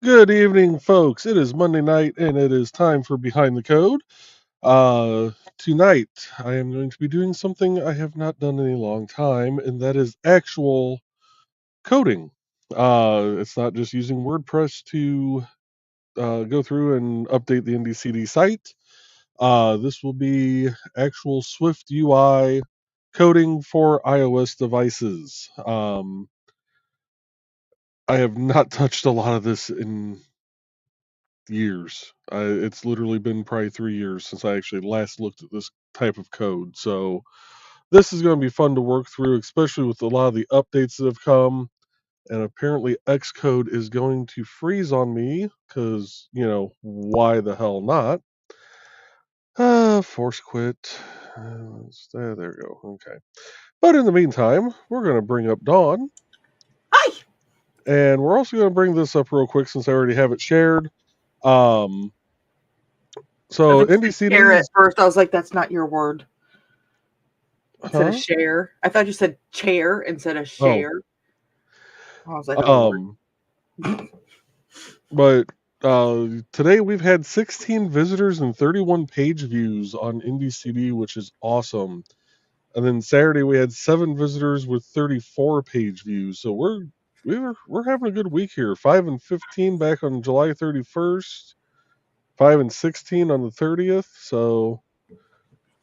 Good evening, folks. It is Monday night, and it is time for Behind the Code. Tonight, I am going to be doing something I have not done in a long time, and that is actual coding. It's not just using WordPress to go through and update the NDCD site. This will be actual Swift UI coding for iOS devices. I have not touched a lot of this in years. It's literally been probably 3 years since I actually last looked at this type of code. So this is going to be fun to work through, especially with a lot of the updates that have come. And apparently Xcode is going to freeze on me because, why the hell not? Force quit. There we go. Okay. But in the meantime, we're going to bring up Dawn. Hi. And we're also going to bring this up real quick since I already have it shared. So NDCD share at first. I was like, "That's not your word." Instead of Huh? share, I thought you said chair instead of share. I was like, but today we've had 16 visitors and 31 page views on NDCD, which is awesome. And then Saturday we had 7 visitors with 34 page views. So we're having a good week here. 5 and 15 back on July 31st. 5 and 16 on the 30th. So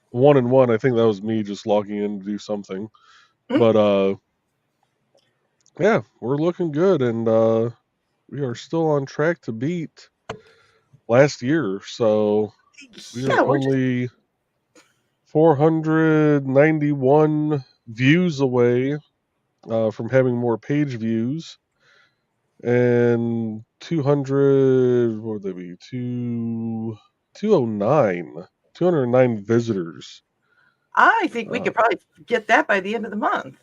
1 and 1. I think that was me just logging in to do something. But yeah, we're looking good, and we are still on track to beat last year. So we are only 491 views away from having more page views, and 200. What would they be? 209 visitors. I think we could probably get that by the end of the month.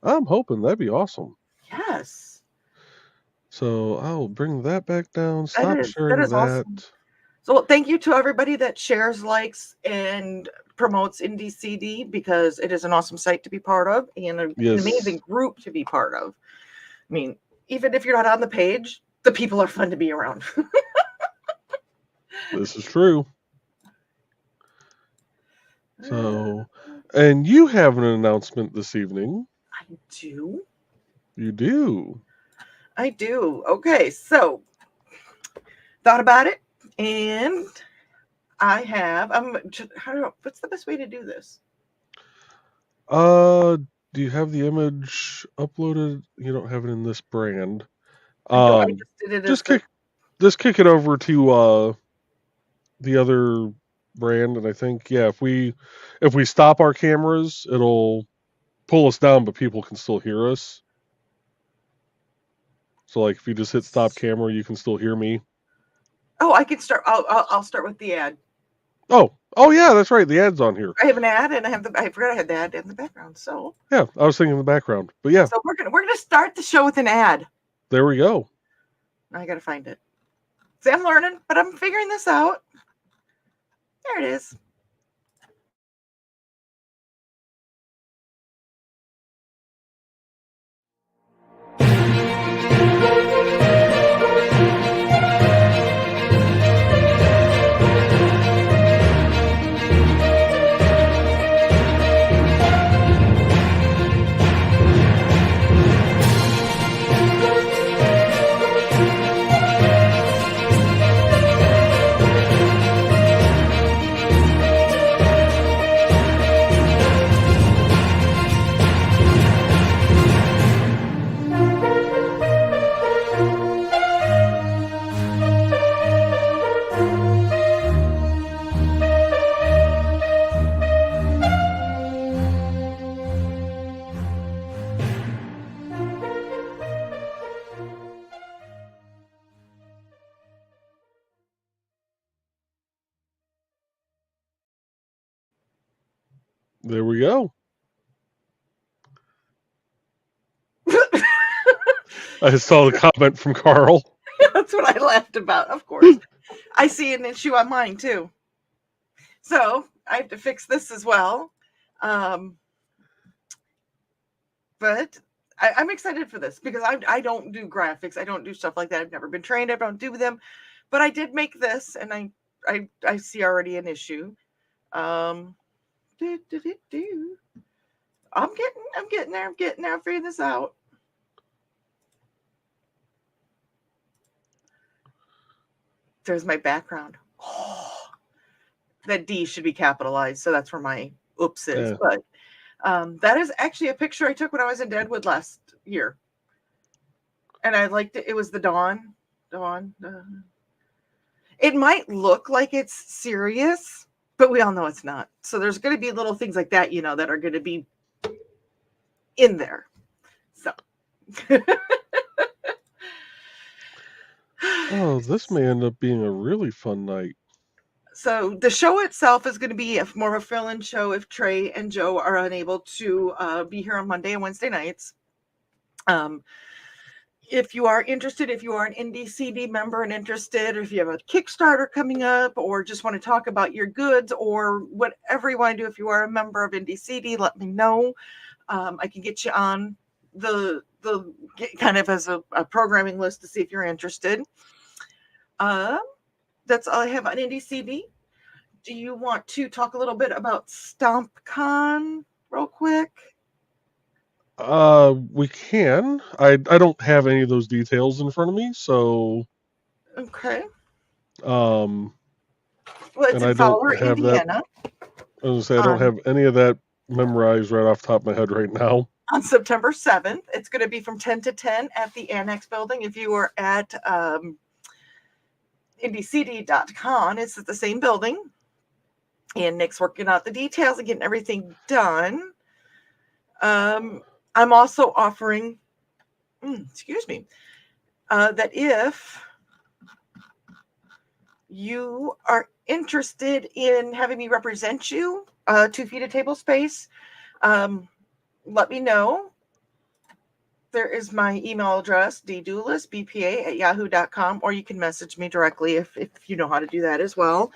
I'm hoping that'd be awesome. Yes. So I'll bring that back down. Stop sharing that. Awesome. So thank you to everybody that shares, likes, and promotes NDCD, because it is an awesome site to be part of and an amazing group to be part of. I mean, even if you're not on the page, the people are fun to be around. This is true. So, and you have an announcement this evening. I do. You do. I do. Okay, so thought about it, and I have. What's the best way to do this? Do you have the image uploaded? You don't have it in this brand. I just did it. Just kick it over to the other brand, and I think if we stop our cameras, it'll pull us down, but people can still hear us. So like if you just hit stop camera, you can still hear me. Oh, I can start. I'll start with the ad. Oh yeah, that's right. The ad's on here. I have an ad, and I forgot I had the ad in the background. So yeah, I was thinking in the background, but yeah. So we're gonna start the show with an ad. There we go. I gotta find it. See, I'm learning, but I'm figuring this out. There it is. There we go. I saw the comment from Carl. That's what I laughed about, of course. I see an issue on mine too. So I have to fix this as well. But I'm excited for this because I don't do graphics. I don't do stuff like that. I've never been trained. I don't do them. But I did make this, and I see already an issue. I'm getting there. I'm getting there. I'm figuring this out. There's my background. Oh, that D should be capitalized, so that's where my oops is. Yeah. But that is actually a picture I took when I was in Deadwood last year, and I liked it. It was the dawn. It might look like it's serious, but we all know it's not. So there's going to be little things like that, that are going to be in there. So. Oh, this may end up being a really fun night. So the show itself is going to be more of a fill-in show if Trey and Joe are unable to be here on Monday and Wednesday nights. If you are interested, if you are an Indie CD member and interested, or if you have a Kickstarter coming up, or just want to talk about your goods, or whatever you want to do, if you are a member of Indie CD, let me know. I can get you on the kind of as a programming list to see if you're interested. That's all I have on Indie CD. Do you want to talk a little bit about StompCon real quick? We can. I don't have any of those details in front of me, so Okay. Well, it's in Fowler, Indiana. I was gonna say I don't have any of that memorized right off the top of my head right now. On September 7th, it's going to be from 10 to 10 at the Annex building. If you are at indiecd.com, it's at the same building. And Nick's working out the details and getting everything done. I'm also offering, that if you are interested in having me represent you 2 feet of table space, let me know. There is my email address, ddoulisbpa@yahoo.com, or you can message me directly if you know how to do that as well.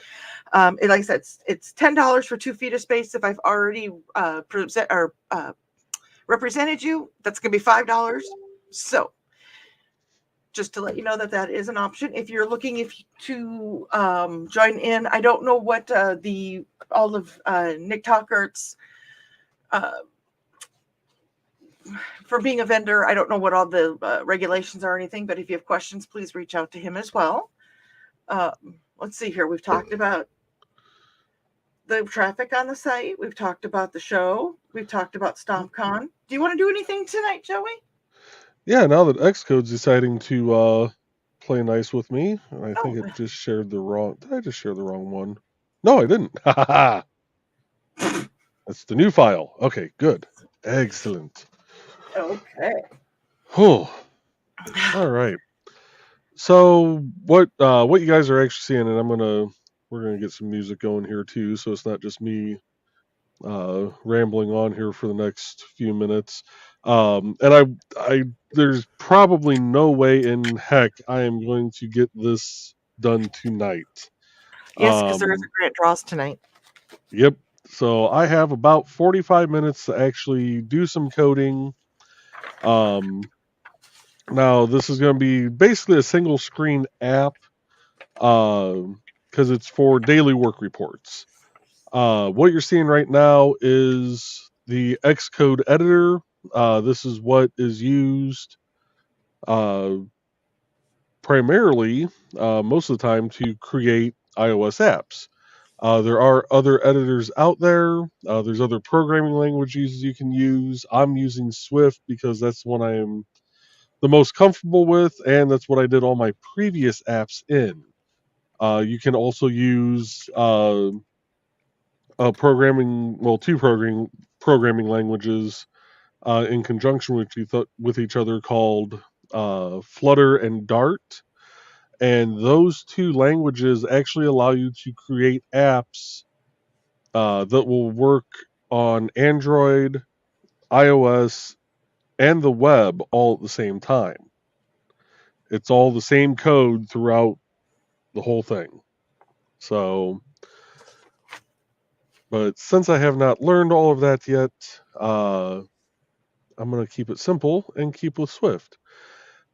Like I said, it's $10 for 2 feet of space. If I've already represented you, that's going to be $5. So just to let you know that is an option. If you're looking to join in, I don't know what all of Nick Talkert's for being a vendor, I don't know what all the regulations are or anything, but if you have questions, please reach out to him as well. Let's see here. We've talked about the traffic on the site. We've talked about the show. We've talked about StompCon. Do you want to do anything tonight, Joey? Yeah, now that Xcode's deciding to play nice with me, I think it just shared the wrong. Did I just share the wrong one? No, I didn't. That's the new file. Okay, good. Excellent. Okay. Oh. All right. So what you guys are actually seeing, and we're gonna get some music going here too, so it's not just me rambling on here for the next few minutes. And I there's probably no way in heck I am going to get this done tonight. Yes, because there is a grant draws tonight. Yep. So I have about 45 minutes to actually do some coding. Now this is going to be basically a single screen app because it's for daily work reports. What you're seeing right now is the Xcode editor. This is what is used uh, primarily, most of the time, to create iOS apps. There are other editors out there. There's other programming languages you can use. I'm using Swift because that's one I am the most comfortable with, and that's what I did all my previous apps in. You can also use two programming languages in conjunction with each other called Flutter and Dart. And those two languages actually allow you to create apps that will work on Android, iOS, and the web all at the same time. It's all the same code throughout the whole thing. So, but since I have not learned all of that yet, I'm going to keep it simple and keep with Swift.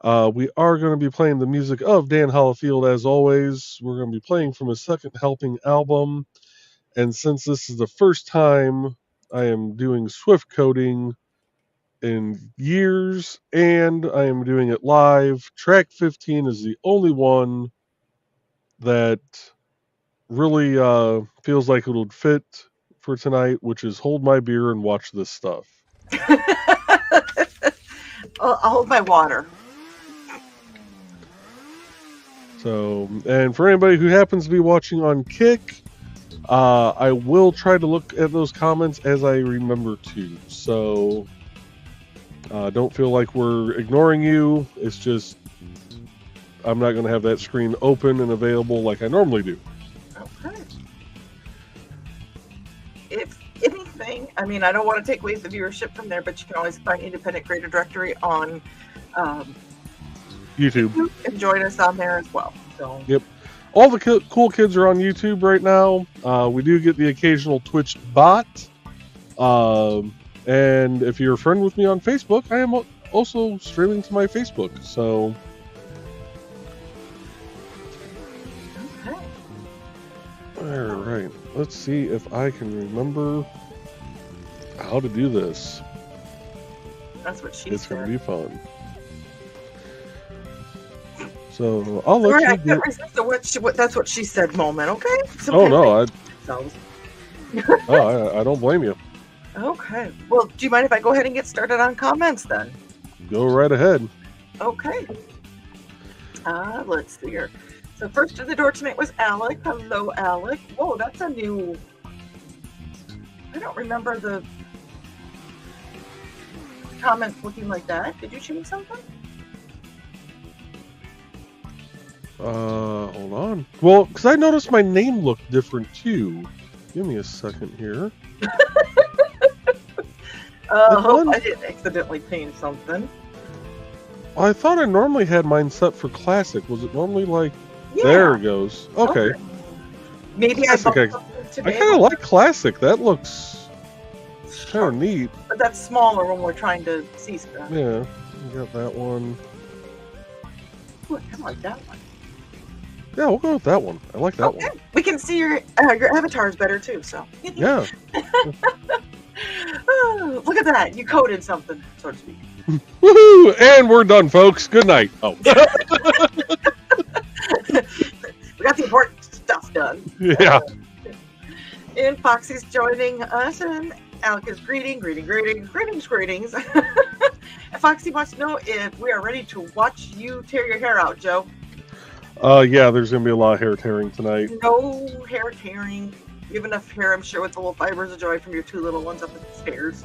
We are going to be playing the music of Dan Hollifield as always. We're going to be playing from his second helping album. And since this is the first time I am doing Swift coding in years and I am doing it live, track 15 is the only one that really feels like it would fit for tonight, which is Hold My Beer and Watch This Stuff. I'll hold my water. So, and for anybody who happens to be watching on Kick, I will try to look at those comments as I remember to. So, don't feel like we're ignoring you. It's just I'm not going to have that screen open and available like I normally do. Okay. If anything, I mean, I don't want to take away the viewership from there, but you can always find Independent Creator Directory on YouTube and join us on there as well. So. Yep. All the cool kids are on YouTube right now. We do get the occasional Twitch bot. And if you're a friend with me on Facebook, I am also streaming to my Facebook. So. Okay. All right. Let's see if I can remember how to do this. That's what she It's said. going to be fun. So I'll let you I can't resist that's what she said moment, okay? Sometimes I don't blame you. Okay. Well, do you mind if I go ahead and get started on comments then? Go right ahead. Okay. Let's see here. So first to the door tonight was Alec. Hello, Alec. Whoa, that's a new... I don't remember the comments looking like that. Did you change something? Hold on. Well, because I noticed my name looked different too. Give me a second here. Hope I didn't accidentally change something. I thought I normally had mine set for classic. Was it normally like... Yeah. There it goes. Okay. Maybe classic, I kind of like classic. That looks kind of neat. But that's smaller when we're trying to see stuff. Yeah. You got that one. Ooh, I kind of like that one. Yeah, we'll go with that one. I like that one. We can see your avatars better too, so. Yeah. Oh, look at that. You coded something, so to speak. Woohoo! And we're done, folks. Good night. Oh. We got the important stuff done. Yeah. And Foxy's joining us, and Alec is greetings. And Foxy wants to know if we are ready to watch you tear your hair out, Joe. Yeah, there's going to be a lot of hair tearing tonight. No hair tearing. You have enough hair, I'm sure, with the little fibers of joy from your two little ones up the stairs.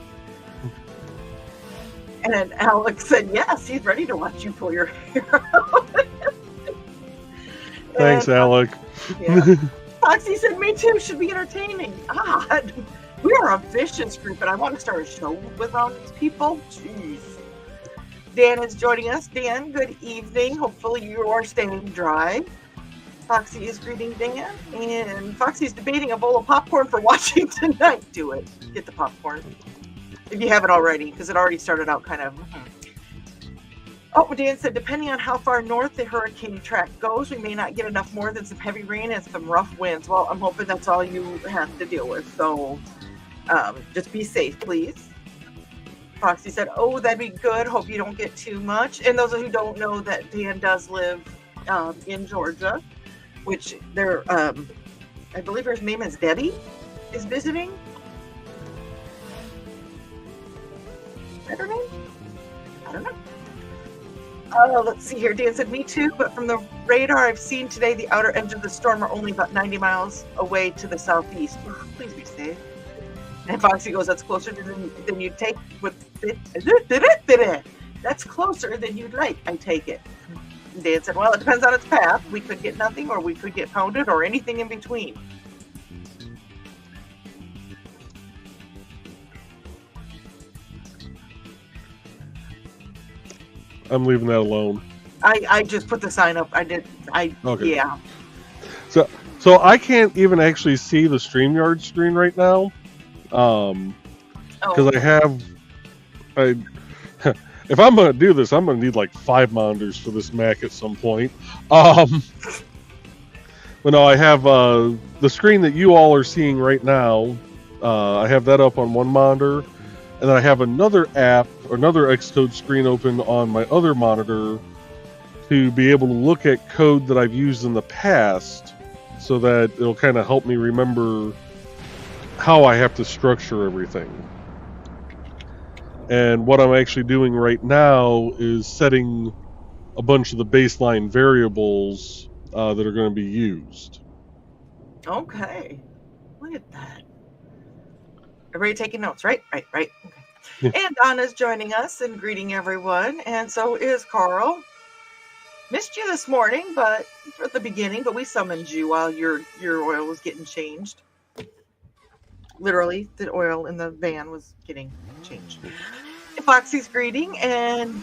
And Alex said, yes, he's ready to watch you pull your hair out. Thanks, Alec. Yeah. Foxy said, me too, should be entertaining. God, we are a vicious group, and I want to start a show with all these people. Jeez. Dan is joining us. Dan, good evening. Hopefully you are staying dry. Foxy is greeting Dan, and Foxy's debating a bowl of popcorn for watching tonight. Do it. Get the popcorn. If you haven't already, because it already started out kind of... Oh, Dan said, depending on how far north the hurricane track goes, we may not get enough more than some heavy rain and some rough winds. Well, I'm hoping that's all you have to deal with. So just be safe, please. Foxy said, oh, that'd be good. Hope you don't get too much. And those who don't know, that Dan does live in Georgia, which they're, I believe her name is Debbie, is visiting. Is that her name? I don't know. Let's see here. Dan said, me too, but from the radar I've seen today, the outer edge of the storm are only about 90 miles away to the southeast. Please be safe. And Foxy goes, that's closer than you'd take with it. That's closer than you'd like, I take it. And Dan said, well, it depends on its path. We could get nothing, or we could get pounded, or anything in between. I'm leaving that alone. I just put the sign up. Okay. Yeah. So I can't even actually see the StreamYard screen right now. Because if I'm going to do this, I'm going to need like 5 monitors for this Mac at some point. But no, I have the screen that you all are seeing right now. I have that up on one monitor, and then I have another app, or another Xcode screen open on my other monitor to be able to look at code that I've used in the past, so that it'll kind of help me remember how I have to structure everything. And what I'm actually doing right now is setting a bunch of the baseline variables that are going to be used. Okay. Look at that. Everybody taking notes, right? Right. Okay. Yeah. And Donna's joining us and greeting everyone. And so is Carl. Missed you this morning, but at the beginning, but we summoned you while your oil was getting changed. Literally, the oil in the van was getting changed. Foxy's greeting, and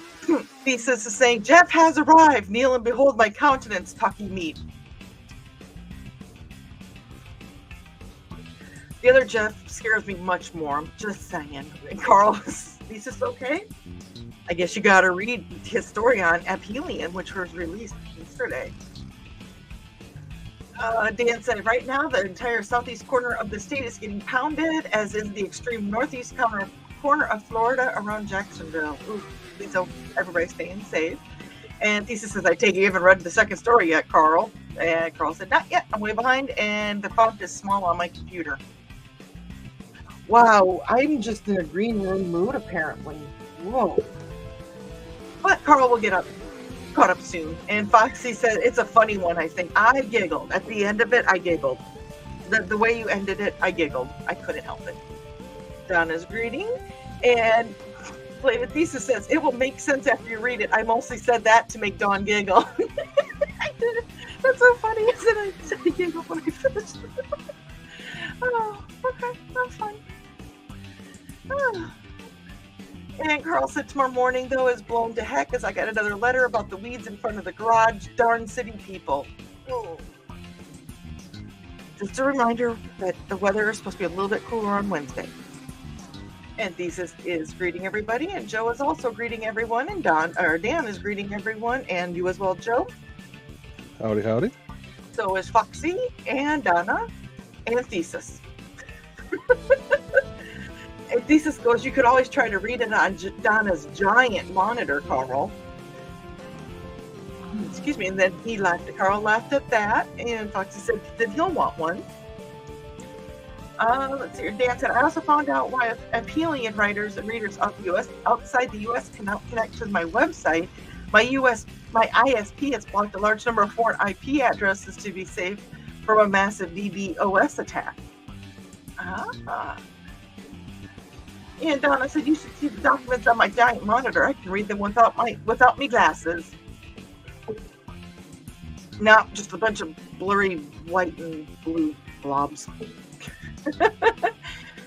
Thesis is saying, Jeff has arrived. Kneel and behold my countenance, talking meat. The other Jeff scares me much more. I'm just saying. And Carl, is Thesis okay? I guess you got to read his story on Aphelion, which was released yesterday. Dan said, right now, the entire southeast corner of the state is getting pounded, as is the extreme northeast corner of Florida around Jacksonville. Ooh, please hope everybody's staying safe. And Thesis says, I take it you haven't read the second story yet, Carl. And Carl said, not yet. I'm way behind, and the font is small on my computer. Wow, I'm just in a green room mood, apparently. Whoa. But Carl will get caught up soon. And Foxy said, it's a funny one, I think. I giggled. At the end of it, I giggled. The way you ended it, I giggled. I couldn't help it. Donna's greeting. And Flavor Thesis says, it will make sense after you read it. I mostly said that to make Dawn giggle. I did it. That's so funny, isn't it? I said I giggled when I finished. Oh, okay. That's fine. Oh. And Carl said, tomorrow morning, though, is blown to heck as I got another letter about the weeds in front of the garage. Darn city people. Oh. Just a reminder that the weather is supposed to be a little bit cooler on Wednesday. And Thesis is greeting everybody, and Joe is also greeting everyone, and Dan is greeting everyone, and you as well, Joe. Howdy, howdy. So is Foxy, and Donna, and Thesis. And Thesis goes, you could always try to read it on Donna's giant monitor, Carl. Excuse me. And then he laughed. Carl laughed at that. And Foxy said that he'll want one. Let's see. Dan said, I also found out why Aphelion writers and readers outside the U.S. cannot connect to my website. My ISP has blocked a large number of foreign IP addresses to be safe from a massive DDoS attack. And Donna said, you should see the documents on my giant monitor. I can read them without me glasses. No, just a bunch of blurry white and blue blobs.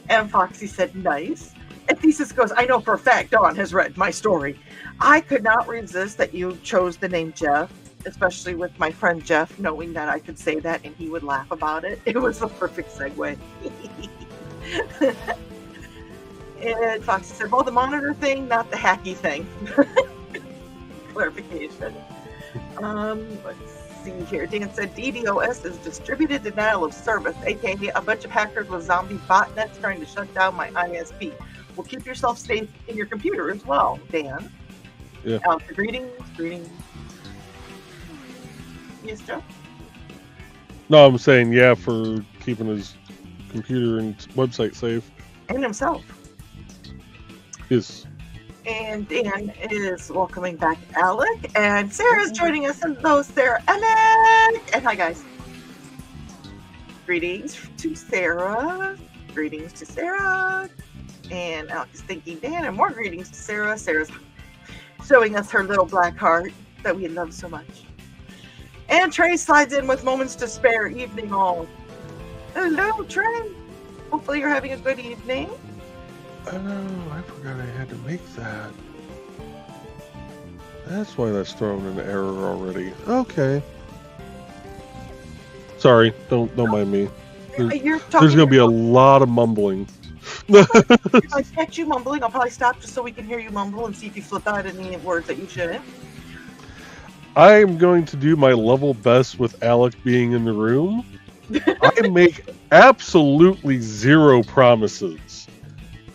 And Foxy said, nice. And Thesis goes, I know for a fact Dawn has read my story. I could not resist that you chose the name Jeff. especially with my friend Jeff, knowing that I could say that and he would laugh about it. It was the perfect segue. And Foxy said, well, the monitor thing, not the hacky thing. Clarification. Let's see here. Dan said DDoS is distributed denial of service, aka a bunch of hackers with zombie botnets trying to shut down my ISP. Well, keep yourself safe in your computer as well, Dan. Yeah. Greetings. Yes, Joe? No, I'm saying, yeah, for keeping his computer and website safe. And himself. Yes. And Dan is welcoming back Alec. And Sarah's joining us. Hello, Sarah. Alec! And hi, guys. Greetings to Sarah. Greetings to Sarah. And Alec is thanking Dan. And more greetings to Sarah. Sarah's showing us her little black heart that we love so much. And Trey slides in with moments to spare. Evening all. Hello, Trey. Hopefully you're having a good evening. Oh, I forgot I had to make that. That's why that's thrown an error already. Okay. Sorry, don't mind me. There's going to be a lot of mumbling. If I catch you mumbling, I'll probably stop just so we can hear you mumble and see if you slip out any words that you shouldn't. I am going to do my level best with Alec being in the room. I make absolutely zero promises.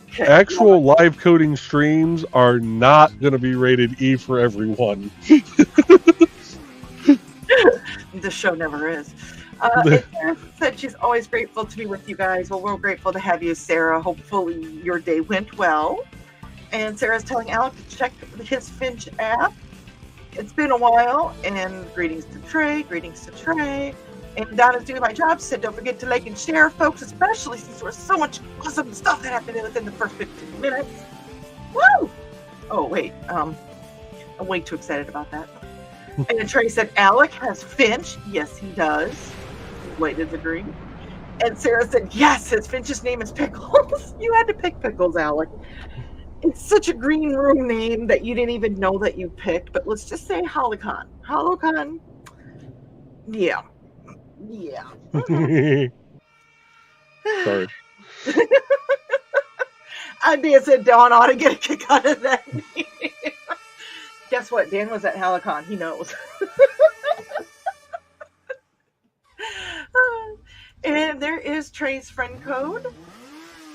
Okay. Actual live coding streams are not going to be rated E for everyone. The show never is. Sarah said she's always grateful to be with you guys. Well, we're grateful to have you, Sarah. Hopefully your day went well. And Sarah's telling Alec to check his Finch app. It's been a while. And greetings to Trey. And Donna's doing my job. Said don't forget to like and share, folks, especially since there's so much awesome stuff that happened within the first 15 minutes. Woo! Oh, wait. I'm way too excited about that. And Trey said, Alec has Finch. Yes, he does. Waited to agree. And Sarah said, yes, his Finch's name is Pickles. You had to pick Pickles, Alec. It's such a green room name that you didn't even know that you picked. But let's just say Holocon. Holocon. Yeah. Sorry. Dan said Dawn ought to get a kick out of that. Guess what? Dan was at Halcon. He knows. And there is Trey's friend code.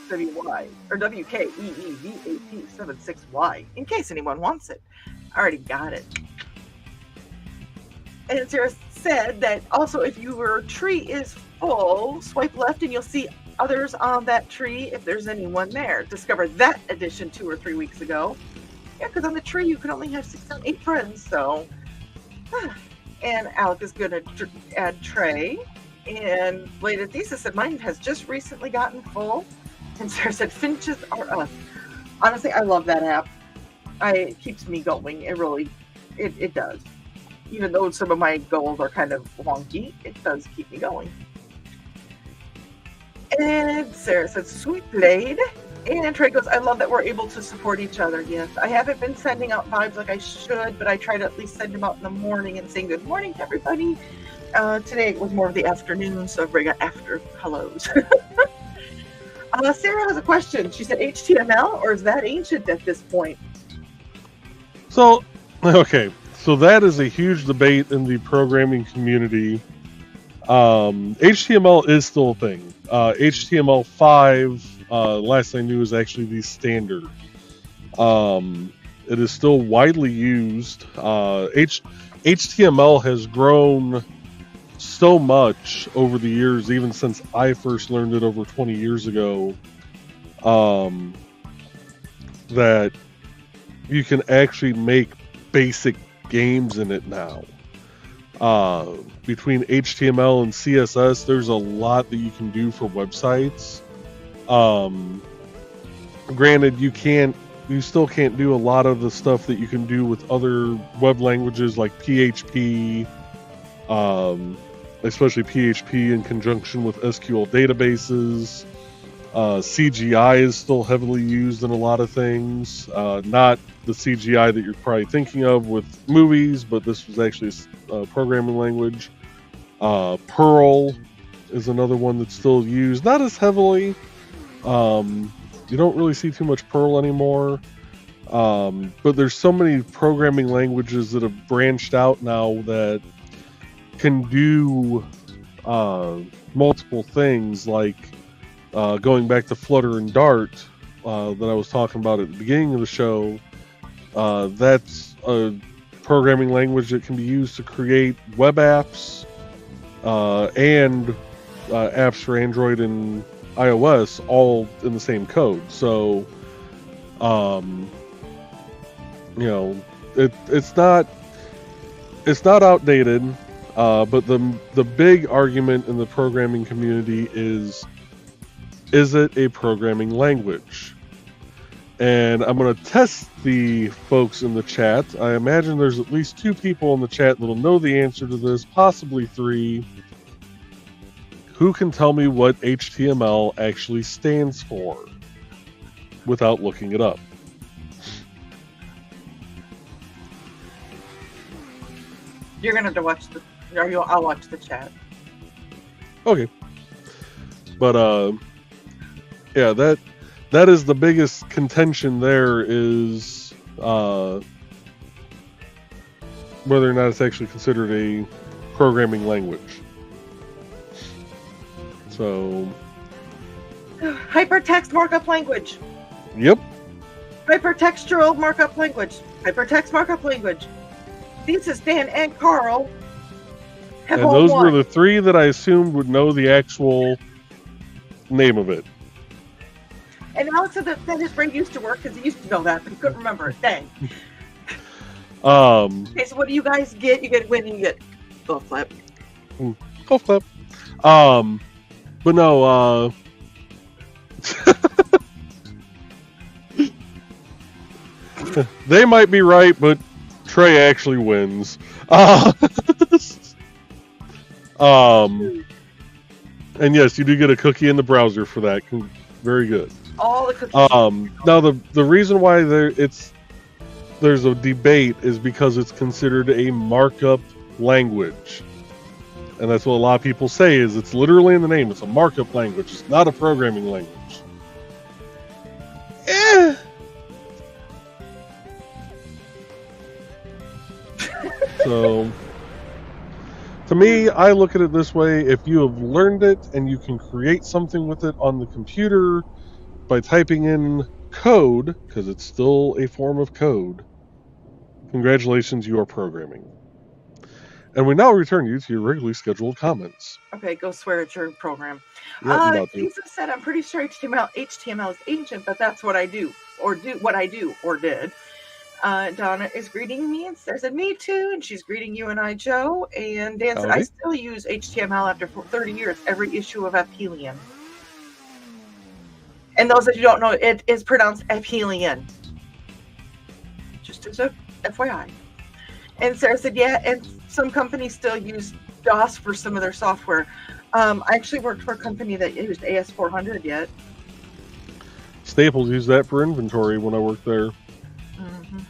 WY or WKEEVAP76Y in case anyone wants it. I already got it. And Sarah said that also if your tree is full, swipe left and you'll see others on that tree if there's anyone there. Discovered that edition 2 or 3 weeks ago. Yeah, because on the tree you can only have 6 or 8 friends, so. And Alec is going to add Trey. And Lady Thesis said mine has just recently gotten full. And Sarah said Finches are us. Honestly, I love that app. It keeps me going. It really, it does. Even though some of my goals are kind of wonky, it does keep me going. And Sarah said, sweet blade. And Trey goes, I love that we're able to support each other. Yes, I haven't been sending out vibes like I should, but I try to at least send them out in the morning and saying good morning to everybody. Today it was more of the afternoon, so everybody got after hellos. Sarah has a question. She said HTML, or is that ancient at this point? So, okay. So that is a huge debate in the programming community. HTML is still a thing. HTML5, last I knew, is actually the standard. It is still widely used. HTML has grown so much over the years, even since I first learned it over 20 years ago, that you can actually make basic games in it now. Between HTML and CSS, there's a lot that you can do for websites. Granted, you still can't do a lot of the stuff that you can do with other web languages like PHP, especially PHP in conjunction with SQL databases. CGI is still heavily used in a lot of things. Not the CGI that you're probably thinking of with movies, but this was actually a programming language. Perl is another one that's still used, not as heavily. You don't really see too much Perl anymore. But there's so many programming languages that have branched out now that can do multiple things, like going back to Flutter and Dart that I was talking about at the beginning of the show. That's a programming language that can be used to create web apps and apps for Android and iOS all in the same code. So, it's not outdated, but the big argument in the programming community is it a programming language? And I'm going to test the folks in the chat. I imagine there's at least 2 people in the chat that'll know the answer to this, possibly 3. Who can tell me what HTML actually stands for without looking it up? You're going to have to watch I'll watch the chat. Okay. But, yeah, that is the biggest contention there, is whether or not it's actually considered a programming language. So, hypertext markup language. Yep. Hypertextual markup language. Hypertext markup language. This is Dan and Carl. And those were the 3 that I assumed would know the actual name of it. And Alex said that his brain used to work because he used to know that, but he couldn't remember it. Dang. Okay, so what do you guys get? You get when you get golf clap. Golf clap. But no, they might be right, but Trey actually wins. And yes, you do get a cookie in the browser for that. Very good. All the cookies. Now the reason why there's a debate is because it's considered a markup language. And that's what a lot of people say, is it's literally in the name. It's a markup language. It's not a programming language. So, to me, I look at it this way. If you have learned it and you can create something with it on the computer by typing in code, because it's still a form of code, congratulations, you are programming. And we now return you to your regularly scheduled comments. Okay, go swear at your program. Lisa said, I'm pretty sure HTML is ancient, but that's what I do, or did. Donna is greeting me and said, me too, and she's greeting you and I, Joe. And Dan said, I still use HTML after 30 years, every issue of Aphelion. And those of you who don't know, it is pronounced Aphelion. Just as a FYI. And Sarah said, yeah, and some companies still use DOS for some of their software. I actually worked for a company that used AS400 yet. Staples used that for inventory when I worked there. Mm-hmm.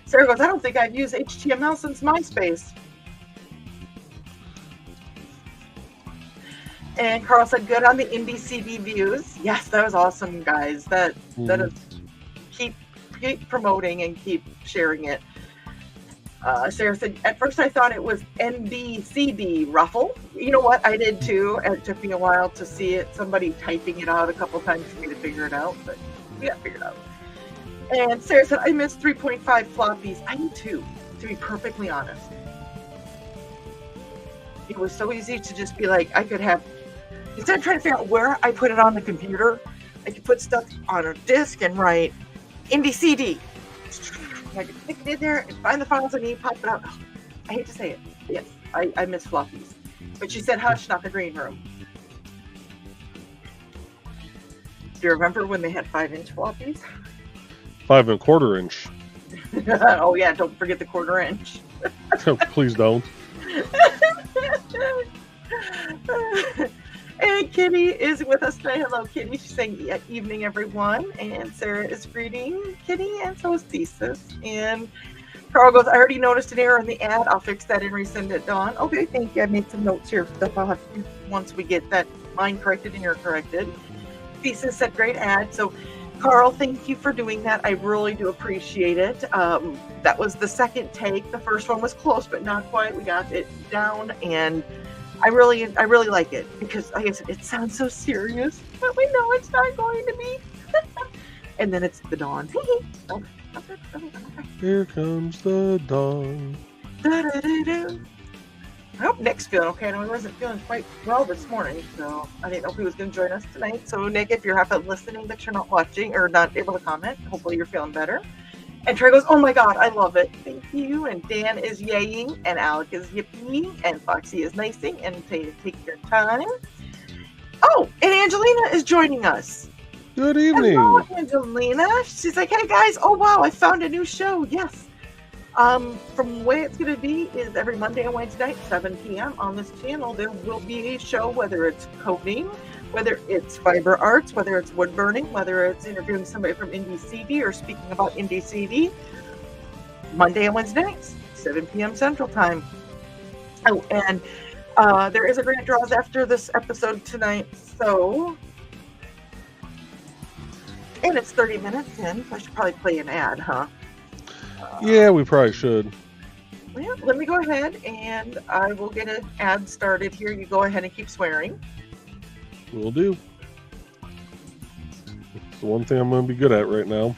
Sarah goes, I don't think I've used HTML since MySpace. And Carl said, good on the indie CD views. Yes, that was awesome, guys. That is, keep promoting and keep sharing it. Sarah said, at first I thought it was NBCD Ruffle. You know what? I did too. And it took me a while to see it. Somebody typing it out a couple times for me to figure it out, but we got figured out. And Sarah said, I miss 3.5 floppies. I do too, to be perfectly honest. It was so easy to just be like, I could have, instead of trying to figure out where I put it on the computer, I could put stuff on a disk and write NBCD. I could stick it in there and find the files I need, pop it out. Oh, I hate to say it. Yes, I miss floppies. But she said, hush, not the green room. Do you remember when they had 5-inch floppies? 5 1/4 inch. Oh, yeah, don't forget the 1/4 inch. Please don't. And Kitty is with us today. Hello, Kitty. She's saying evening, everyone. And Sarah is greeting Kitty, and so is Thesis. And Carl goes, I already noticed an error in the ad. I'll fix that and resend it, Dawn. Okay, thank you. I made some notes here. Stuff I'll have to, once we get that mine corrected and you're corrected. Thesis said great ad. So, Carl, thank you for doing that. I really do appreciate it. That was the second take. The first one was close, but not quite. We got it down, and I really like it because I guess it sounds so serious, but we know it's not going to be. And then it's the dawn. Here comes the dawn. I hope Nick's feeling okay. I know he wasn't feeling quite well this morning, so I didn't know if he was going to join us tonight. So, Nick, if you're half listening but you're not watching or not able to comment, hopefully you're feeling better. And Trey goes, oh my God, I love it. Thank you. And Dan is yaying, and Alec is yipping, and Foxy is nicing, and take your time. Oh, and Angelina is joining us. Good evening. Hello, Angelina. She's like, hey guys, oh wow, I found a new show. Yes. From the way it's going to be is every Monday and Wednesday night, 7 p.m. on this channel, there will be a show, whether it's coding, whether it's fiber arts, whether it's wood burning, whether it's interviewing somebody from Indie CD or speaking about Indie CD, Monday and Wednesday nights, 7 p.m. Central Time. Oh, and there is a grant draws after this episode tonight, so... And it's 30 minutes in. I should probably play an ad, huh? Yeah, we probably should. Well, let me go ahead and I will get an ad started here. You go ahead and keep swearing. Will do. It's the one thing I'm going to be good at right now.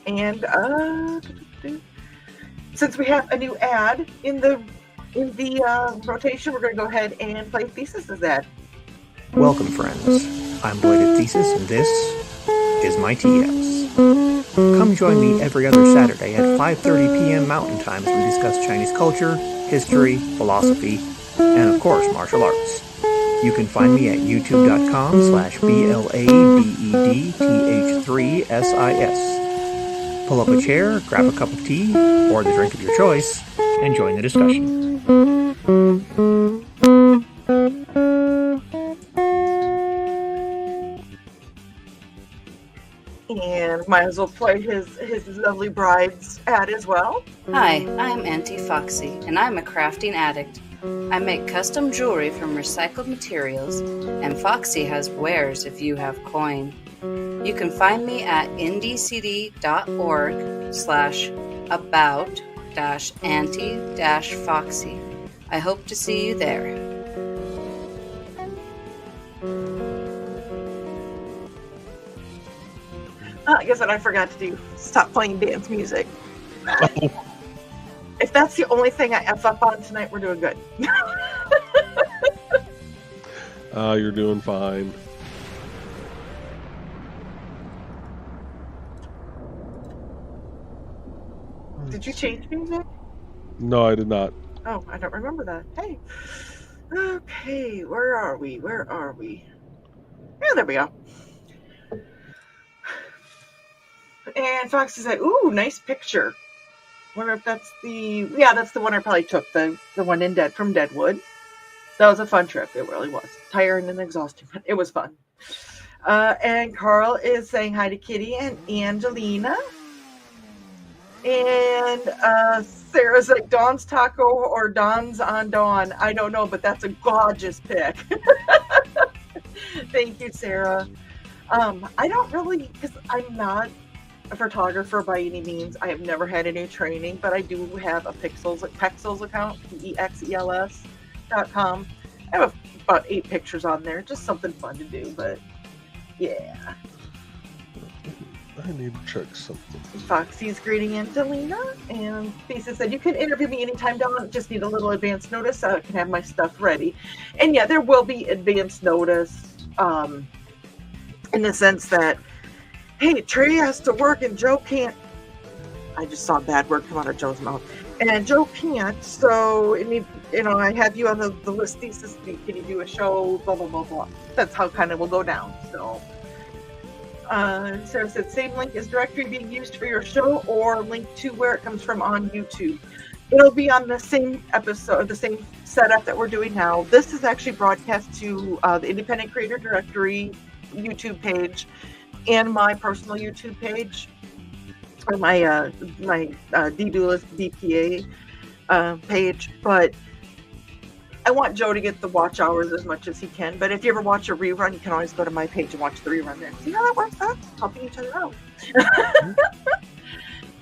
And since we have a new ad in the rotation, we're going to go ahead and play Thesis' ad. Welcome, friends. I'm Bladed Thesis, and this is my TS. Come join me every other Saturday at 5:30 p.m. Mountain Time as we discuss Chinese culture, history, philosophy, and of course, martial arts. You can find me at youtube.com/BLADETH3SIS. Pull up a chair, grab a cup of tea, or the drink of your choice, and join the discussion. And might as well play his lovely bride's ad as well. Hi, I'm Auntie Foxy, and I'm a crafting addict. I make custom jewelry from recycled materials, and Foxy has wares if you have coin. You can find me at indiecd.org/about-auntie-foxy. I hope to see you there. I guess what I forgot to do, stop playing dance music. Oh. If that's the only thing I F up on tonight, we're doing good. You're doing fine. Did you change music? No, I did not. Oh, I don't remember that. Hey. Okay, where are we? Yeah, there we go. And Foxy said, ooh, nice picture. Wonder if that's that's the one I probably took, the one from Deadwood. That was a fun trip. It really was. Tiring and exhausting, but it was fun. And Carl is saying hi to Kitty and Angelina. And Sarah's like, Dawn's Taco or Dawn's on Dawn. I don't know, but that's a gorgeous pic. Thank you, Sarah. I don't really, because I'm not a photographer by any means. I have never had any training, but I do have a Pexels account, PEXELS.com. I have about 8 pictures on there, just something fun to do, but yeah. I need to check something. Foxy's greeting Angelina, and Thesis said, you can interview me anytime, Dawn, just need a little advance notice so I can have my stuff ready. And yeah, there will be advance notice, in the sense that, hey, Trey has to work and Joe can't. I just saw a bad word come out of Joe's mouth. And Joe can't, so I have you on the list, Thesis. Can you do a show? Blah, blah, blah, blah. That's how kind of will go down. So, Sarah said, same link is directory being used for your show or link to where it comes from on YouTube. It'll be on the same episode, the same setup that we're doing now. This is actually broadcast to the Independent Creator Directory YouTube page and my personal YouTube page, or my D-Doolist DPA page. But I want Joe to get the watch hours as much as he can. But if you ever watch a rerun, you can always go to my page and watch the rerun there. See how that works out? Helping each other out.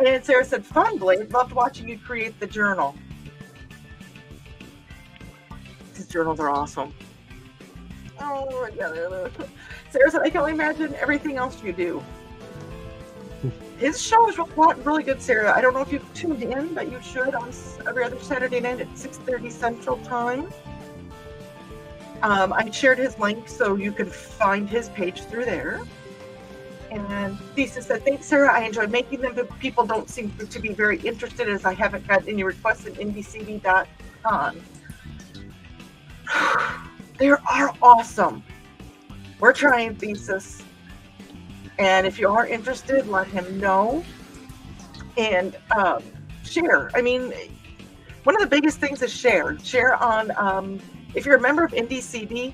And Sarah said, fun, Blade. Loved watching you create the journal. These journals are awesome. Oh, yeah. Sarah said, I can only imagine everything else you do. His show is really good, Sarah. I don't know if you've tuned in, but you should on every other Saturday night at 6:30 Central Time. I shared his link so you can find his page through there. And Thesis said, thanks, Sarah. I enjoy making them, but people don't seem to be very interested as I haven't got any requests at indiecd.com. They are awesome. We're trying, Thesis. And if you are interested, let him know. And share. I mean, one of the biggest things is share. Share on, if you're a member of IndieCD,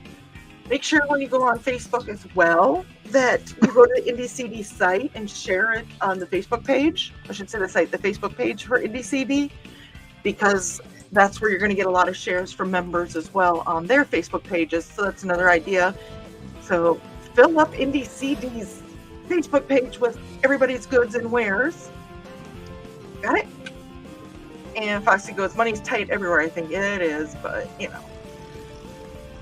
make sure when you go on Facebook as well, that you go to the IndieCD site and share it on the Facebook page. I should say the Facebook page for IndieCD, because that's where you're going to get a lot of shares from members as well on their Facebook pages. So that's another idea. So fill up IndieCD's Facebook page with everybody's goods and wares. Got it? And Foxy goes, money's tight everywhere. I think it is, but you know.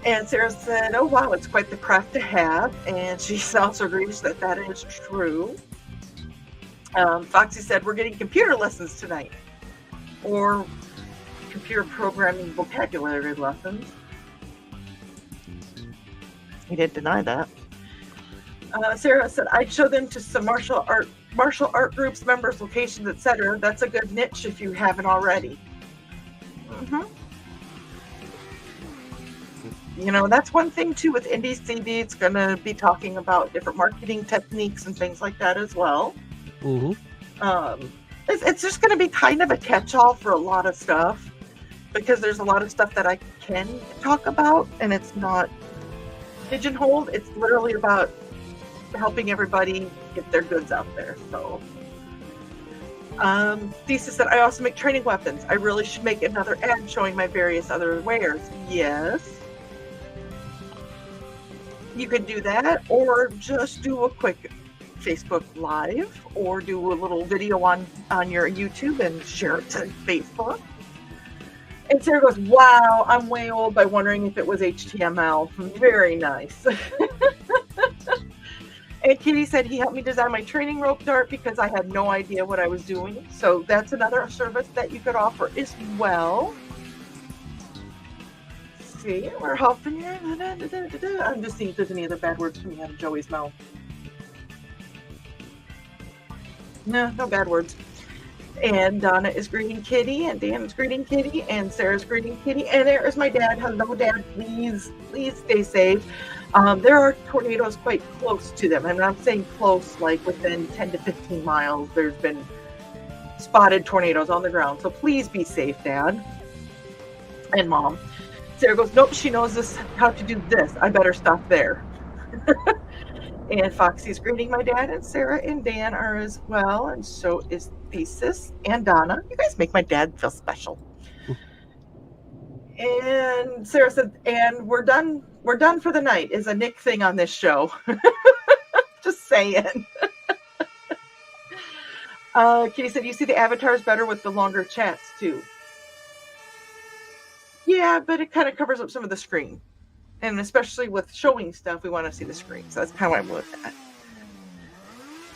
And Sarah said, oh, wow, it's quite the craft to have. And she also agrees that that is true. Foxy said, we're getting computer lessons tonight. Or computer programming vocabulary lessons. He didn't deny that. Sarah said, I'd show them to some martial art groups, members, locations, etc. That's a good niche if you haven't already. Mm-hmm. You know, that's one thing too with IndieCD. It's going to be talking about different marketing techniques and things like that as well. Mm-hmm. It's just going to be kind of a catch-all for a lot of stuff, because there's a lot of stuff that I can talk about, and it's not pigeonholed. It's literally about helping everybody get their goods out there. So, Thesis said, I also make training weapons. I really should make another ad showing my various other wares. Yes. You could do that, or just do a quick Facebook Live, or do a little video on your YouTube and share it to Facebook. And Sarah goes, wow, I'm way old by wondering if it was HTML. Very nice. And Kitty said he helped me design my training rope dart because I had no idea what I was doing. So that's another service that you could offer as well. See, we're helping you. I'm just seeing if there's any other bad words coming out of Joey's mouth. No bad words. And Donna is greeting Kitty, and Dan is greeting Kitty, and Sarah's greeting Kitty. And there is my dad. Hello, Dad. Please stay safe. There are tornadoes quite close to them. I'm not saying close, like within 10 to 15 miles. There's been spotted tornadoes on the ground. So please be safe, Dad and Mom. Sarah goes, nope, she knows this, how to do this. I better stop there. And Foxy's greeting my dad, and Sarah and Dan are as well, and so is Thesis and Donna. You guys make my dad feel special. And Sarah said, and we're done for the night is a Nick thing on this show. Just saying. Kitty said, you see the avatars better with the longer chats too. Yeah, but it kind of covers up some of the screen. And especially with showing stuff, we want to see the screen. So that's kind of what I'm with that.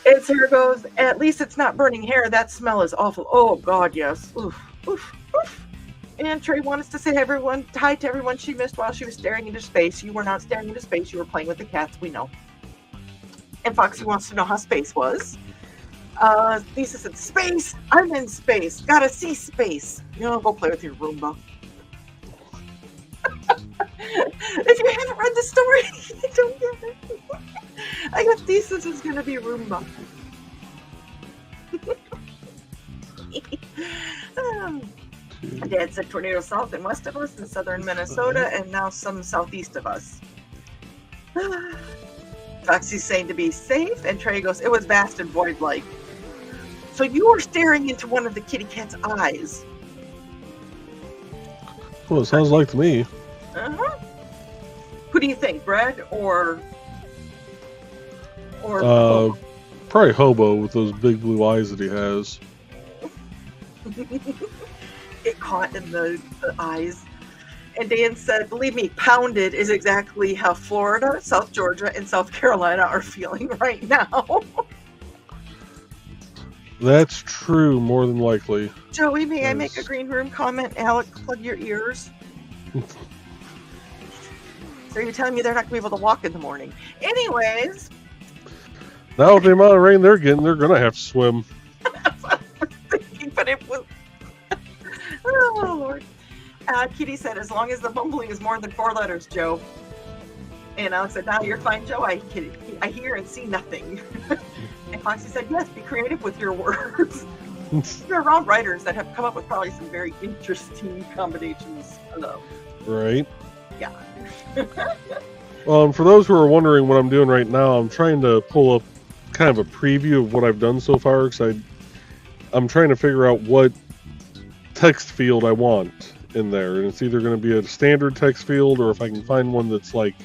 And Sarah goes, at least it's not burning hair. That smell is awful. Oh, God, yes. Oof, oof, oof. And Trey wants to say hi to everyone she missed while she was staring into space. You were not staring into space. You were playing with the cats. We know. And Foxy wants to know how space was. Lisa said, space? I'm in space. Gotta see space. You know, go play with your Roomba. If you haven't read the story, you don't get it. I guess Thesis is going to be Roomba. Dad said tornado south and west of us in southern Minnesota, and now some southeast of us. Foxy's saying to be safe, and Trey goes, it was vast and void-like. So you were staring into one of the kitty cat's eyes. Well, it sounds like to me. Uh-huh. Who do you think, Brad or Probably Hobo with those big blue eyes that he has. Get caught in the eyes. And Dan said, believe me, pounded is exactly how Florida, South Georgia, and South Carolina are feeling right now. That's true, more than likely. Joey, may I make a green room comment? Alec, plug your ears. So you're telling me they're not going to be able to walk in the morning. Anyways. Now with the amount of rain they're getting, they're going to have to swim. That's what I was thinking, but it was... Oh, Lord. Kitty said, as long as the mumbling is more than 4 letters, Joe. And Alex said, now you're fine, Joe. I hear and see nothing. And Foxy said, yes, be creative with your words. You're around writers that have come up with probably some very interesting combinations. Right. Yeah. For those who are wondering what I'm doing right now, I'm trying to pull up kind of a preview of what I've done so far, because I'm trying to figure out what text field I want in there, and it's either going to be a standard text field, or if I can find one that's like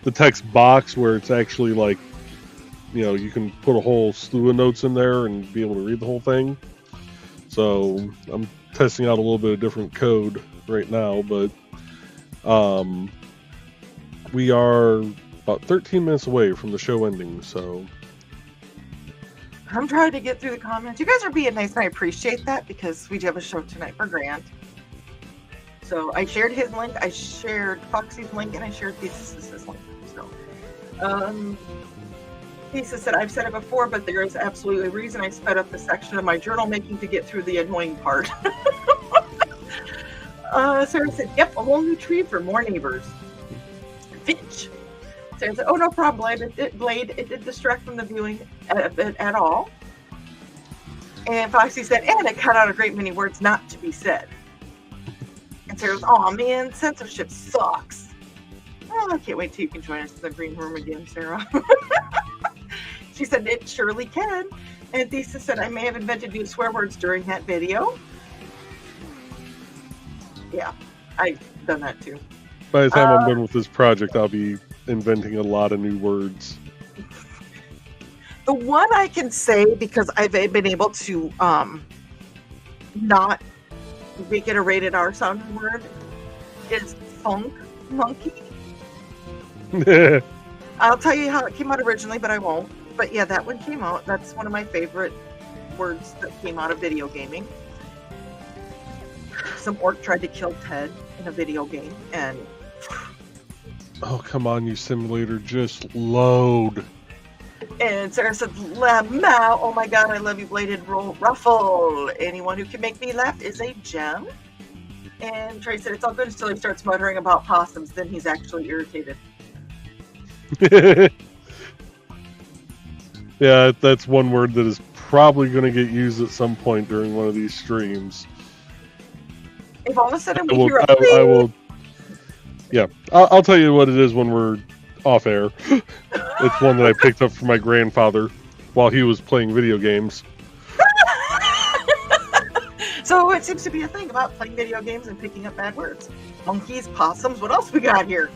the text box where it's actually like, you can put a whole slew of notes in there and be able to read the whole thing. So I'm testing out a little bit of different code right now, but we are about 13 minutes away from the show ending, so I'm trying to get through the comments. You guys are being nice, and I appreciate that, because we do have a show tonight for Grant. So I shared his link, I shared Foxy's link, and I shared Thesis' link. So, Thesis said, I've said it before, but there is absolutely a reason I sped up the section of my journal making to get through the annoying part. Sarah said, yep, a whole new tree for more neighbors. Finch. Sarah said, oh, no problem, Blade. It did distract from the viewing at all. And Foxy said, and it cut out a great many words not to be said. And Sarah goes, oh man, censorship sucks. Oh, I can't wait till you can join us in the green room again, Sarah. She said, it surely can. And Thesis said, I may have invented new swear words during that video. Yeah, I've done that too. By the time I'm done with this project, I'll be inventing a lot of new words. The one I can say, because I've been able to not make it a rated R sounding word, is funk monkey. I'll tell you how it came out originally, but I won't. But yeah, that one came out. That's one of my favorite words that came out of video gaming. Some orc tried to kill Ted in a video game, and oh, come on, you simulator, just load. And Sarah said, Lamau, oh my god, I love you, Bladed Ruffle. Anyone who can make me laugh is a gem. And Trey said, it's all good until he starts muttering about possums, then he's actually irritated. Yeah, that's one word that is probably going to get used at some point during one of these streams. If all of a sudden we hear a I will. Yeah, I'll tell you what it is when we're off air. It's one that I picked up from my grandfather while he was playing video games. So it seems to be a thing about playing video games and picking up bad words. Monkeys, possums, what else we got here?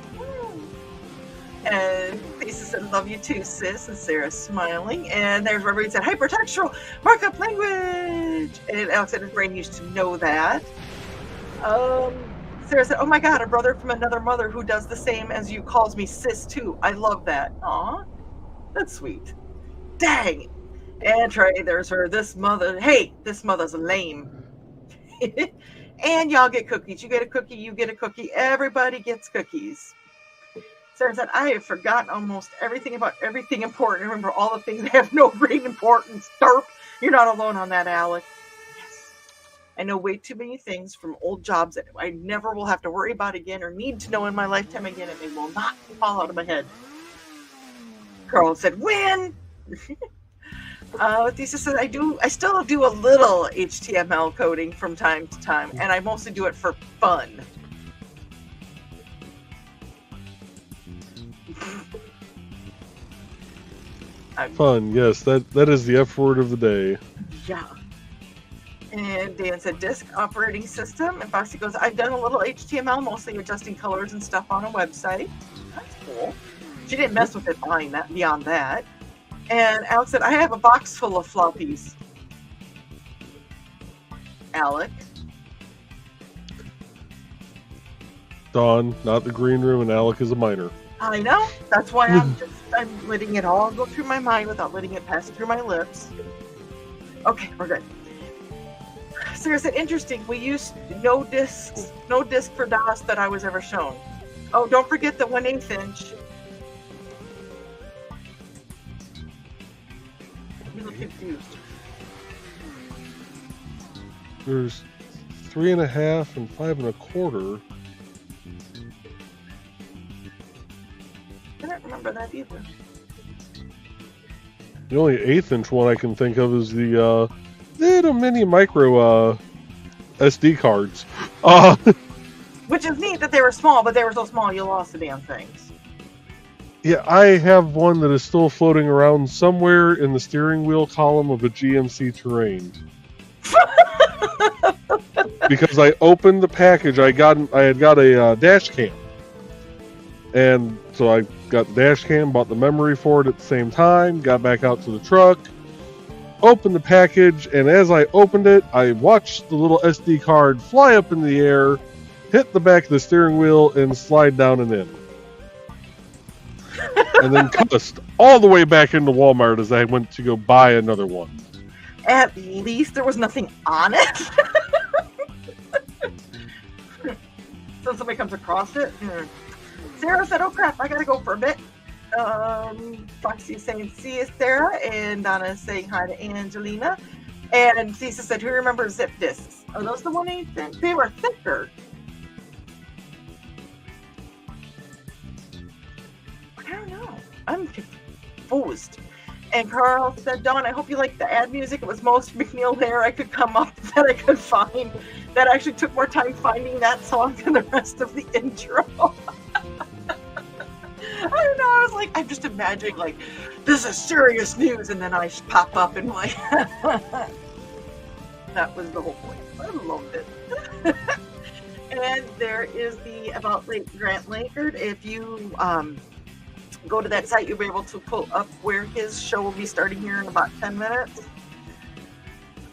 And Lisa said, love you too, sis. And Sarah's smiling. And there's where we said, hypertextual markup language. And Alexander's brain used to know that. Sarah said, oh my god, a brother from another mother who does the same as you calls me sis too. I love that. Aw, that's sweet. Dang. And Trey, there's her, this mother. Hey, this mother's lame. And y'all get cookies. You get a cookie, you get a cookie. Everybody gets cookies. Sarah said, I have forgotten almost everything about everything important. Remember all the things that have no great importance. Derp. You're not alone on that, Alec. Yes. I know way too many things from old jobs that I never will have to worry about again or need to know in my lifetime again, and they will not fall out of my head. Carl said, win! Thesis says I still do a little HTML coding from time to time, and I mostly do it for fun. Fun, yes, that is the F word of the day. Yeah. And Dan said disk operating system, and Foxy goes, I've done a little HTML, mostly adjusting colors and stuff on a website. That's cool. She didn't mess with it beyond that. And Alex said, I have a box full of floppies. Alec. Dawn, not the green room, and Alec is a minor. I know. That's why I'm letting it all go through my mind without letting it pass through my lips. Okay, we're good. Sarah said, interesting. We used no disk for DOS that I was ever shown. Oh, don't forget the 1/8 inch. You look confused. There's 3.5 and 5 1/4. I don't remember that either. The only 1/8 inch one I can think of is the little mini micro SD cards. Which is neat that they were small, but they were so small you lost the damn things. Yeah, I have one that is still floating around somewhere in the steering wheel column of a GMC Terrain. Because I opened the package, I had got a dash cam, and so I got the dash cam, bought the memory for it at the same time, got back out to the truck, opened the package, and as I opened it, I watched the little SD card fly up in the air, hit the back of the steering wheel, and slide down and in. And then cussed all the way back into Walmart as I went to go buy another one. At least there was nothing on it. So somebody comes across it. Sarah said, oh crap, I gotta go for a bit. Foxy's saying, see you, Sarah. And Donna's saying hi to Angelina. And Cisa said, who remembers zip discs? Are those the 1/8 inch? They were thicker. I don't know. I'm confused. And Carl said, Dawn, I hope you like the ad music. It was most McNeil there I could come up that I could find. That actually took more time finding that song than the rest of the intro. I don't know. I was like, I'm just imagining, like, this is serious news. And then I pop up and like, that was the whole point. I loved it. And there is the About Grant Lankard. If you go to that site, you'll be able to pull up where his show will be starting here in about 10 minutes.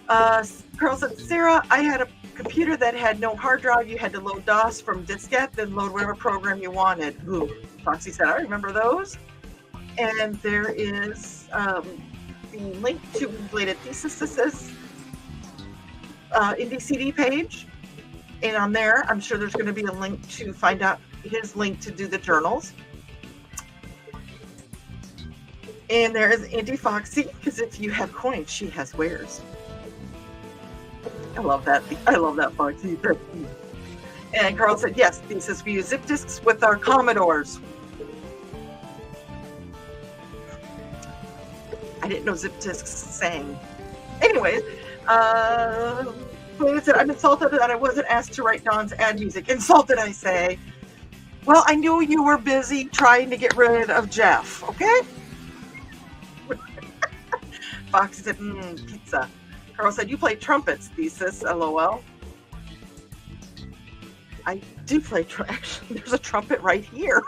Carl said, Sarah, I had a computer that had no hard drive. You had to load DOS from diskette, then load whatever program you wanted. Ooh. Foxy said, I remember those. And there is the link to Related Thesis' Indie CD page. And on there, I'm sure there's going to be a link to find out his link to do the journals. And there is Auntie Foxy, because if you have coins, she has wares. I love that. I love that, Foxy. And Carl said, yes, thesis, we use zip disks with our Commodores. I didn't know zip disks sang. Anyways, I said, I'm insulted that I wasn't asked to write Dawn's ad music. Insulted, I say. Well, I knew you were busy trying to get rid of Jeff, okay? Fox said, pizza. Carl said, you play trumpets, thesis, LOL. I do play actually, there's a trumpet right here.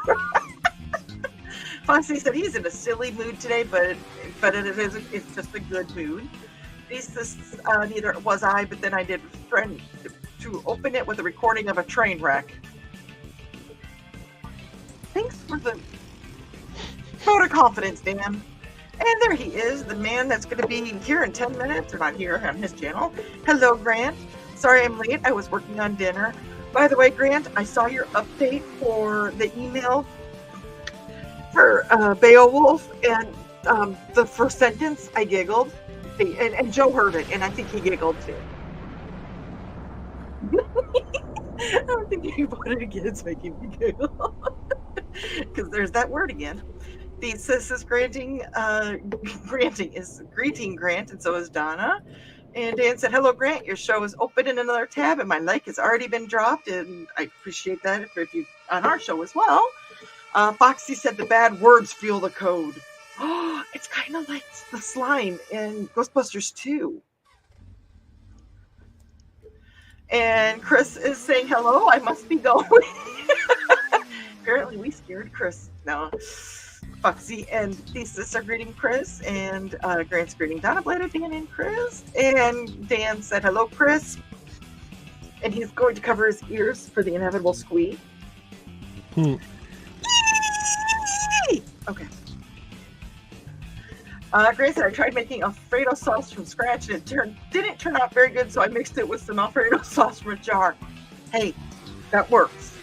Foxy said he's in a silly mood today, but it's just a good mood. Thesis, neither was I, but then I did friend to open it with a recording of a train wreck. Thanks for the vote of confidence, Dan. And there he is, the man that's going to be here in 10 minutes, or not here, on his channel. Hello, Grant. Sorry I'm late. I was working on dinner. By the way, Grant, I saw your update for the email for Beowulf, and the first sentence, I giggled. And Joe heard it, and I think he giggled too. I don't think you voted against making me giggle. Because there's that word again. Thesis is granting greeting Grant, and so is Donna. And Dan said, "Hello, Grant. Your show is open in another tab, and my like has already been dropped, and I appreciate that if you on our show as well." Foxy said, "The bad words fuel the code." Oh, it's kind of like the slime in Ghostbusters 2. And Chris is saying, "Hello, I must be going." Apparently, we scared Chris. No. Foxy and Thesis are greeting Chris, and Grant's greeting Donna, Blada, Dan, and Chris. And Dan said, "Hello, Chris." And he's going to cover his ears for the inevitable squeak. Okay. Grant said, "I tried making Alfredo sauce from scratch, and it didn't turn out very good, so I mixed it with some Alfredo sauce from a jar." Hey, that works.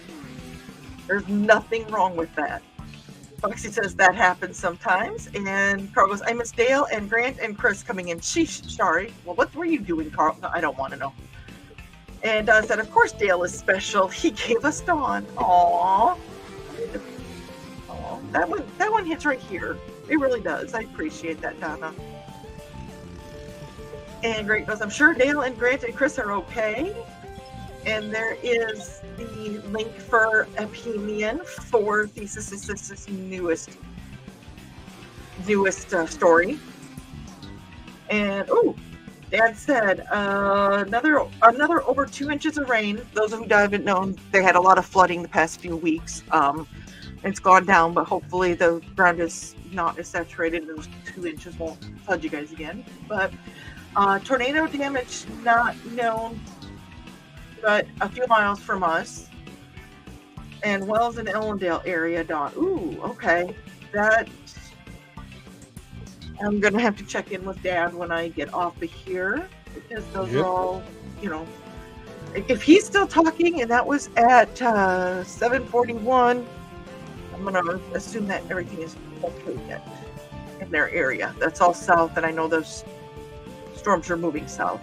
There's nothing wrong with that. Foxy says that happens sometimes. And Carl goes, "I miss Dale and Grant and Chris coming in." Sheesh, sorry. Well, what were you doing, Carl? No, I don't want to know. And said, "Of course Dale is special. He gave us Dawn." Aww. That one hits right here. It really does. I appreciate that, Donna. And Grant goes, "I'm sure Dale and Grant and Chris are okay." And there is the link for Epimian for Thesis' newest story. And Dad said another over 2 inches of rain. Those who haven't known, they had a lot of flooding the past few weeks. It's gone down, but hopefully the ground is not as saturated, and those 2 inches won't flood you guys again. But tornado damage not known, but a few miles from us. And Wells and Ellendale area, Dawn. Ooh, okay. That I'm gonna have to check in with Dad when I get off of here, because those are all, if he's still talking, and that was at 7:41, I'm gonna assume that everything is okay yet in their area. That's all south, and I know those storms are moving south.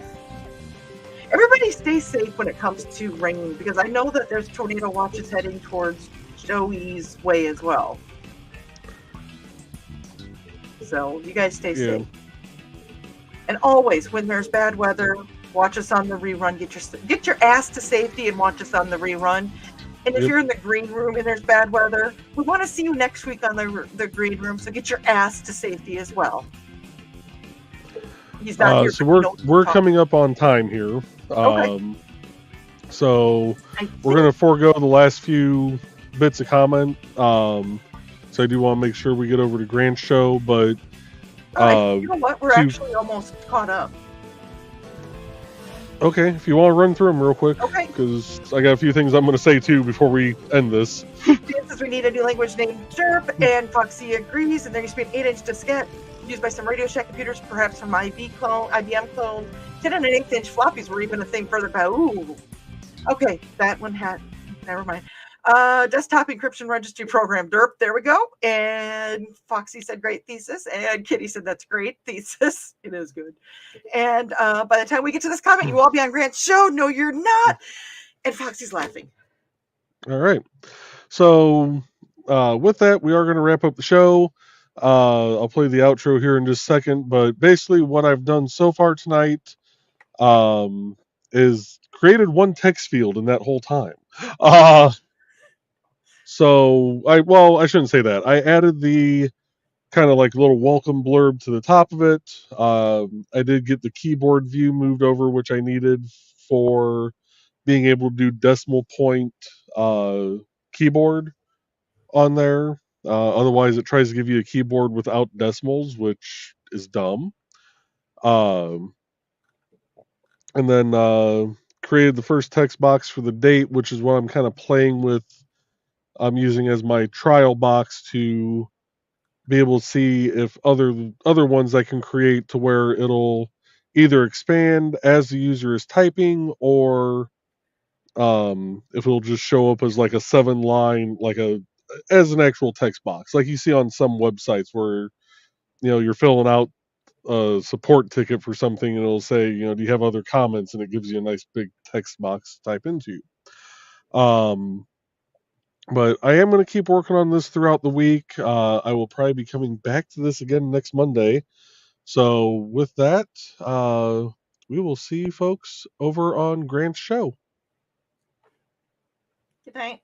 Everybody stay safe when it comes to rain, because I know that there's tornado watches heading towards Joey's way as well. So you guys stay safe. And always, when there's bad weather, watch us on the rerun. Get your ass to safety and watch us on the rerun. And if you're in the green room and there's bad weather, we want to see you next week on the green room. So get your ass to safety as well. He's not here. So we're coming up on time here. Okay. So we're going to forego the last few bits of comment. So I do want to make sure we get over to Grant's show, but you know what? We're actually almost caught up. Okay, if you want to run through them real quick, okay, because I got a few things I'm going to say too before we end this. Dan says we need a new language named Derp, and Foxy agrees. And there used to be an 8-inch diskette used by some Radio Shack computers, perhaps from IBM clone. 10 and an 1/8-inch floppies were even a thing further back. Ooh, okay, that one had. Never mind. Desktop encryption registry program, Derp. There we go. And Foxy said, "Great thesis." And Kitty said, "That's great thesis." It is good. And by the time we get to this comment, you will all be on Grant's show. No, you're not. And Foxy's laughing. All right. So with that, we are going to wrap up the show. I'll play the outro here in just a second. But basically, what I've done so far tonight is created one text field in that whole time. So I shouldn't say that. I added the kind of like little welcome blurb to the top of it. I did get the keyboard view moved over, which I needed for being able to do decimal point keyboard on there. Otherwise, it tries to give you a keyboard without decimals, which is dumb. And then created the first text box for the date, which is what I'm kind of playing with. I'm using as my trial box to be able to see if other ones I can create to where it'll either expand as the user is typing, or if it'll just show up as like a 7-line, as an actual text box, like you see on some websites where you're filling out a support ticket for something and it'll say, do you have other comments, and it gives you a nice big text box to type into. But I am going to keep working on this throughout the week. I will probably be coming back to this again next Monday. So with that, we will see you folks over on Grant's show. Good night.